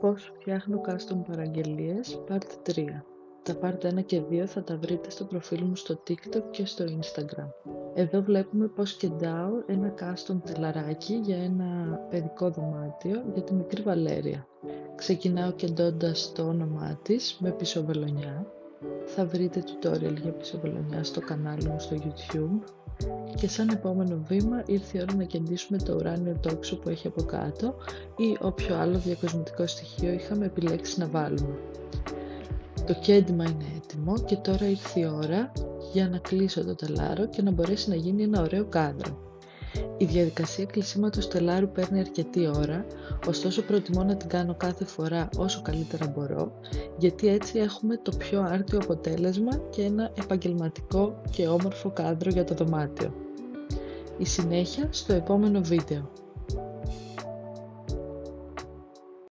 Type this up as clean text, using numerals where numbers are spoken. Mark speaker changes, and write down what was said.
Speaker 1: Πώς φτιάχνω custom παραγγελίες, Part 3. Τα Part 1 και 2 θα τα βρείτε στο προφίλ μου στο TikTok και στο Instagram. Εδώ βλέπουμε πώς κεντάω ένα custom τελαράκι για ένα παιδικό δωμάτιο για τη μικρή Βαλέρια. Ξεκινάω κεντώντας το όνομά της με πισοβελονιά. Θα βρείτε tutorial για πισοβελονιά στο κανάλι μου στο YouTube. Και σαν επόμενο βήμα ήρθε η ώρα να κεντήσουμε το ουράνιο τόξο που έχει από κάτω ή όποιο άλλο διακοσμητικό στοιχείο είχαμε επιλέξει να βάλουμε. Το κέντημα είναι έτοιμο και τώρα ήρθε η ώρα για να κλείσω το τελάρο και να μπορέσει να γίνει ένα ωραίο κάδρο. Η διαδικασία κλεισίματος τελάρου παίρνει αρκετή ώρα, ωστόσο προτιμώ να την κάνω κάθε φορά όσο καλύτερα μπορώ, γιατί έτσι έχουμε το πιο άρτιο αποτέλεσμα και ένα επαγγελματικό και όμορφο κάδρο για το δωμάτιο. Η συνέχεια στο επόμενο βίντεο.